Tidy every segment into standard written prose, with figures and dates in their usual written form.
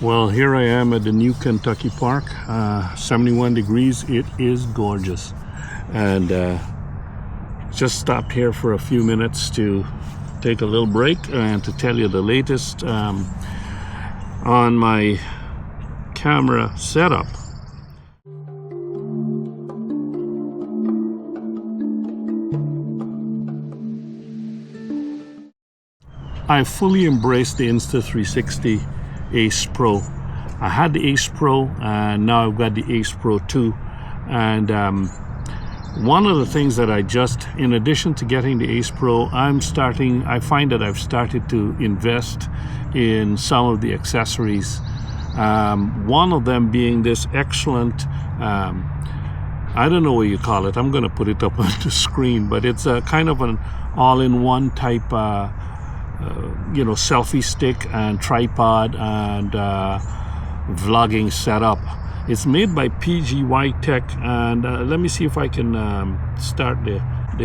Well, here I am at the new Kentucky Park, 71 degrees. It is gorgeous. And just stopped here for a few minutes to take a little break and to tell you the latest on my camera setup. I fully embraced the Insta360 Ace Pro. I had the Ace Pro and now I've got the Ace Pro 2. And one of the things that I just, in addition to getting the Ace Pro, I find that I've started to invest in some of the accessories. One of them being this excellent, I don't know what you call it. I'm going to put it up on the screen, but it's a kind of an all-in-one type selfie stick and tripod and vlogging setup. It's made by PGYTech, and let me see if I can start the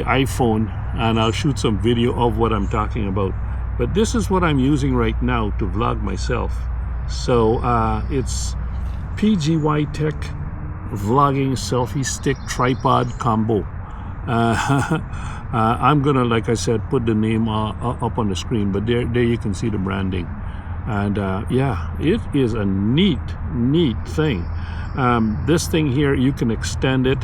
iPhone and I'll shoot some video of what I'm talking about. But this is what I'm using right now to vlog myself. So it's PGYTech vlogging selfie stick tripod combo. I'm gonna, like I said, put the name up on the screen, but there you can see the branding. And yeah, it is a neat thing. This thing here, you can extend it,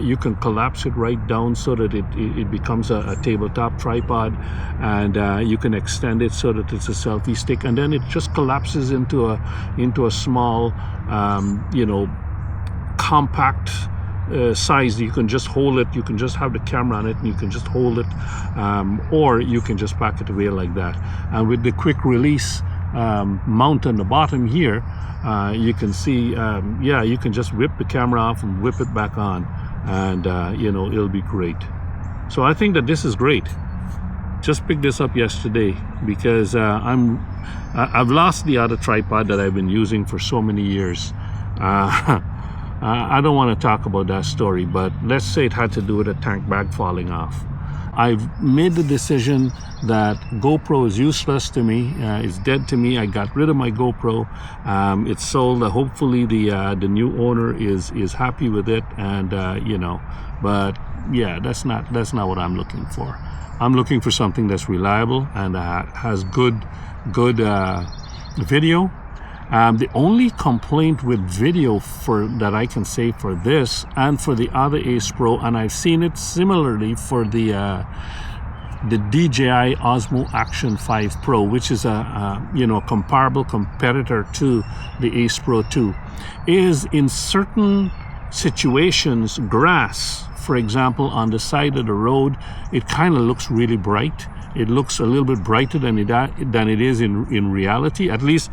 you can collapse it right down so that it becomes a tabletop tripod, and you can extend it so that it's a selfie stick, and then it just collapses into a small compact size. You can just hold it, you can just have the camera on it and you can just hold it, or you can just pack it away like that. And with the quick release mount on the bottom here, you can see, you can just whip the camera off and whip it back on, and it'll be great. So I think that this is great. Just picked this up yesterday because I've lost the other tripod that I've been using for so many years. I don't want to talk about that story, but let's say it had to do with a tank bag falling off. I've made the decision that GoPro is useless to me. It's dead to me. I got rid of my GoPro. It's sold. Hopefully the new owner is happy with it, and but yeah, that's not what I'm looking for. I'm looking for something that's reliable and has good video. The only complaint with video that I can say for this and for the other Ace Pro, and I've seen it similarly for the DJI Osmo Action 5 Pro, which is a comparable competitor to the Ace Pro 2, is in certain situations, grass, for example, on the side of the road, it kind of looks really bright. It looks a little bit brighter than it is in reality, at least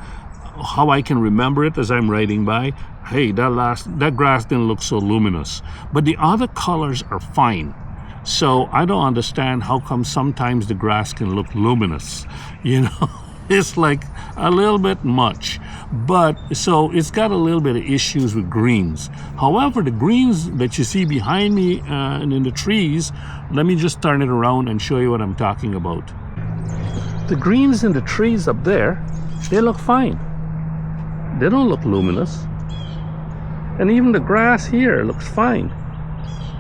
how I can remember it as I'm riding by. Hey, that grass didn't look so luminous, but the other colors are fine. So I don't understand how come sometimes the grass can look luminous. It's like a little bit much. But so it's got a little bit of issues with greens. However, the greens that you see behind me and in the trees, let me just turn it around and show you what I'm talking about. The greens in the trees up there, they look fine. They don't look luminous. And even the grass here looks fine.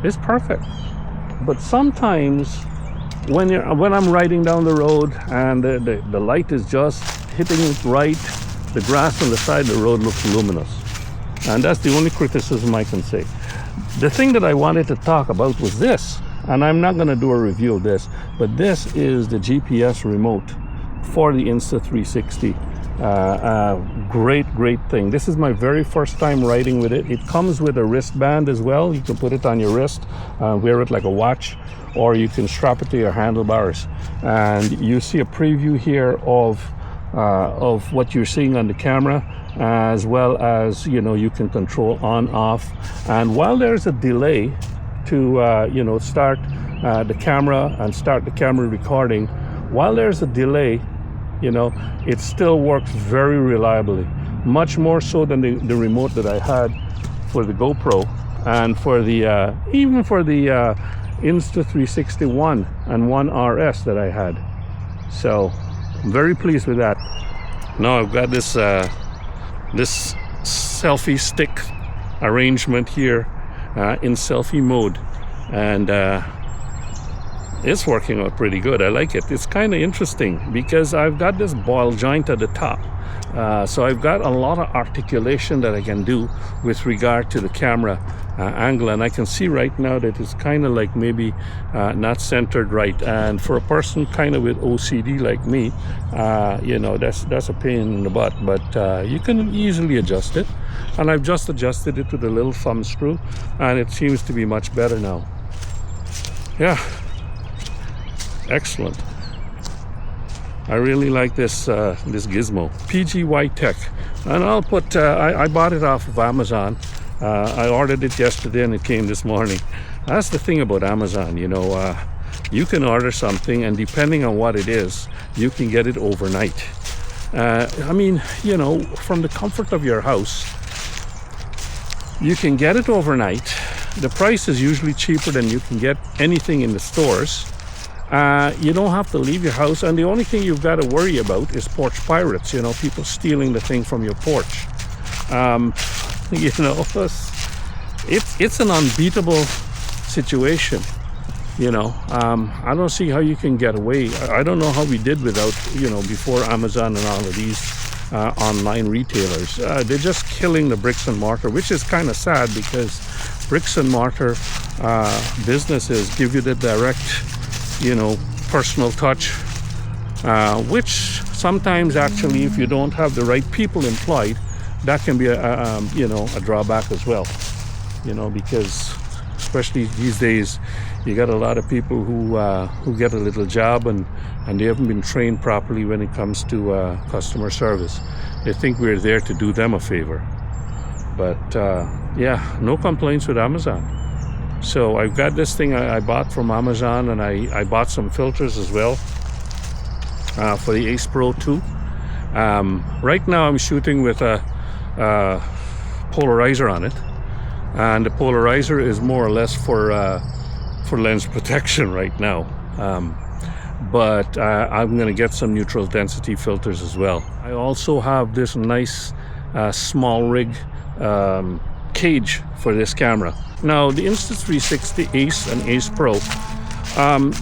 It's perfect. But sometimes when I'm riding down the road and the light is just hitting it right, the grass on the side of the road looks luminous. And that's the only criticism I can say. The thing that I wanted to talk about was this, and I'm not going to do a review of this, but this is the GPS remote for the Insta360. Great thing. This is my very first time riding with it. It comes with a wristband as well. You can put it on your wrist, wear it like a watch, or you can strap it to your handlebars. And you see a preview here of what you're seeing on the camera, as well as you can control on, off. And while there's a delay to start the camera and start the camera recording, while there's a delay, it still works very reliably, much more so than the remote that I had for the GoPro and for the even for the Insta360 One and One RS that I had. So I'm very pleased with that. Now I've got this this selfie stick arrangement here in selfie mode, and it's working out pretty good. I like it. It's kind of interesting because I've got this ball joint at the top, so I've got a lot of articulation that I can do with regard to the camera angle, and I can see right now that it's kind of like maybe not centered right, and for a person kind of with OCD like me, you know, that's a pain in the butt, but you can easily adjust it, and I've just adjusted it with a little thumb screw, and it seems to be much better now. Yeah, excellent. I really like this this gizmo, PGYTech, and I'll put I bought it off of Amazon. I ordered it yesterday and it came this morning. That's the thing about Amazon, you know, you can order something, and depending on what it is, you can get it overnight. I mean, you know, from the comfort of your house, you can get it overnight. The price is usually cheaper than you can get anything in the stores. You don't have to leave your house, and the only thing you've got to worry about is porch pirates, you know, people stealing the thing from your porch. You know, it's an unbeatable situation, you know. I don't see how you can get away. I don't know how we did without, you know, before Amazon and all of these online retailers. They're just killing the bricks and mortar, which is kind of sad, because bricks and mortar businesses give you the direct, you know, personal touch, which sometimes actually, if you don't have the right people employed, that can be a you know, a drawback as well, you know, because especially these days you got a lot of people who get a little job and they haven't been trained properly when it comes to customer service. They think we're there to do them a favor, but yeah, no complaints with Amazon. So I've got this thing I bought from Amazon, and I bought some filters as well for the Ace Pro 2. Right now I'm shooting with a polarizer on it, and the polarizer is more or less for lens protection right now, but I'm going to get some neutral density filters as well. I also have this nice SmallRig cage for this camera. Now the Insta360 Ace and Ace Pro,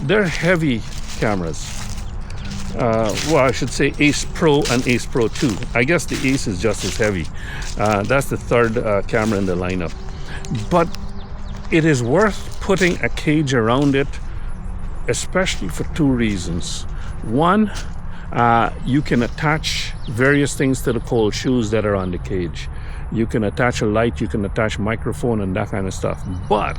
they're heavy cameras. Well, I should say Ace Pro and Ace Pro 2. I guess the Ace is just as heavy. That's the third camera in the lineup. But it is worth putting a cage around it, especially for two reasons. One, you can attach various things to the cold shoes that are on the cage. You can attach a light, you can attach a microphone and that kind of stuff. But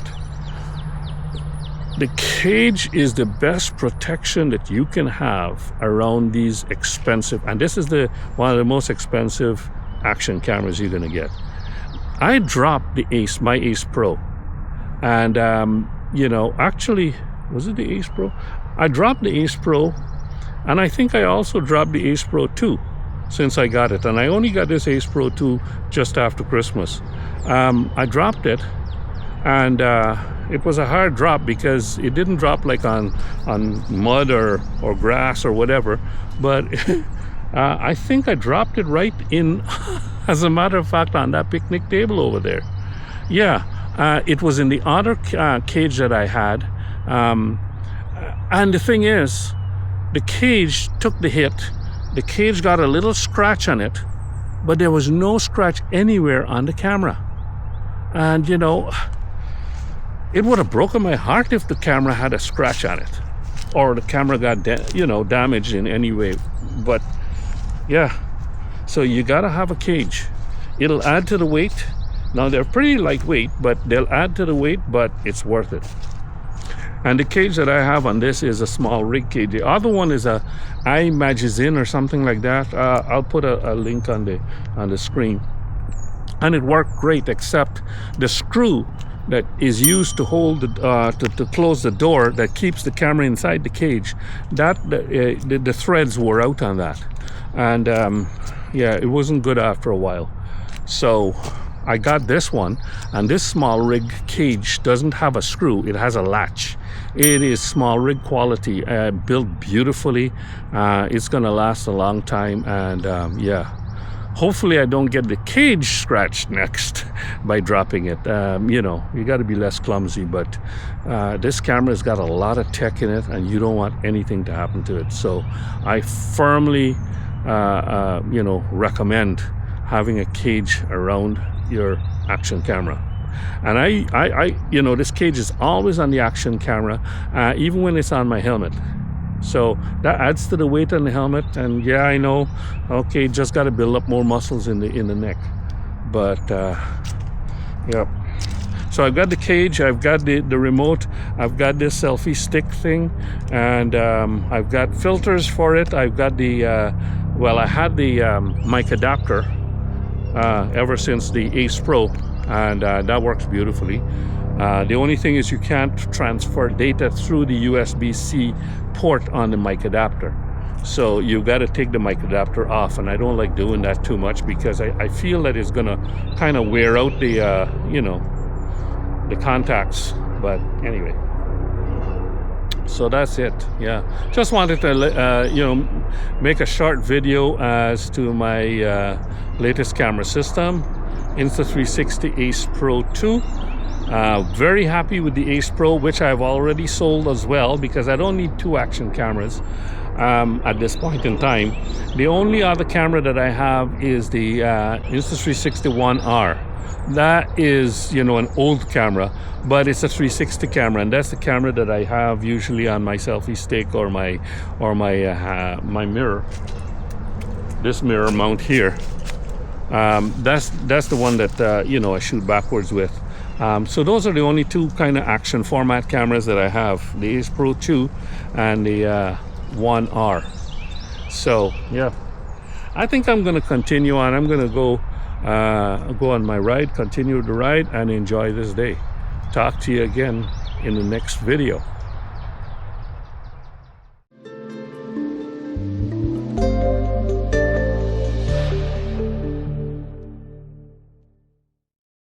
the cage is the best protection that you can have around these expensive, and this is one of the most expensive action cameras you're gonna get. I dropped the Ace, my Ace Pro, and you know, actually, was it the Ace Pro? I dropped the Ace Pro, and I think I also dropped the Ace Pro 2 since I got it, and I only got this Ace Pro 2 just after Christmas. I dropped it, and it was a hard drop because it didn't drop like on mud or grass or whatever, but I think I dropped it right in, as a matter of fact, on that picnic table over there. Yeah, it was in the other cage that I had, and the thing is, the cage took the hit. The cage got a little scratch on it, but there was no scratch anywhere on the camera. And you know, it would have broken my heart if the camera had a scratch on it, or the camera got damaged in any way. But yeah, so you gotta have a cage. It'll add to the weight. Now they're pretty lightweight, but they'll add to the weight, but it's worth it. And the cage that I have on this is a SmallRig cage. The other one is a iMagazine or something like that. I'll put a link on the screen. And it worked great, except the screw that is used to hold to close the door that keeps the camera inside the cage, that the threads wore out on that, and yeah, it wasn't good after a while. So I got this one, and this SmallRig cage doesn't have a screw, it has a latch. It is SmallRig quality, built beautifully. It's gonna last a long time, and yeah, hopefully I don't get the cage scratched next by dropping it. You know, you got to be less clumsy, but this camera's got a lot of tech in it, and you don't want anything to happen to it. So I firmly you know, recommend having a cage around your action camera. And I you know, this cage is always on the action camera, even when it's on my helmet. So that adds to the weight on the helmet. And yeah, I know, okay, just got to build up more muscles in the neck. But yeah. So I've got the cage, I've got the remote, I've got this selfie stick thing, and I've got filters for it. I've got the well, I had the mic adapter ever since the Ace Pro, and that works beautifully. The only thing is you can't transfer data through the USB-C port on the mic adapter. So you've got to take the mic adapter off, and I don't like doing that too much because I feel that it's gonna kind of wear out the you know, the contacts. But anyway, so that's it. Yeah, just wanted to you know, make a short video as to my latest camera system, Insta360 Ace Pro 2. Very happy with the Ace Pro, which I've already sold as well, because I don't need two action cameras at this point in time. The only other camera that I have is the Insta360 1R. That is, you know, an old camera, but it's a 360 camera, and that's the camera that I have usually on my selfie stick or my my mirror. This mirror mount here. That's the one that you know, I shoot backwards with. So those are the only two kind of action format cameras that I have, the Ace Pro 2 and the 1R. So yeah, I think I'm going to continue on. I'm going to go on my ride, continue the ride, and enjoy this day. Talk to you again in the next video.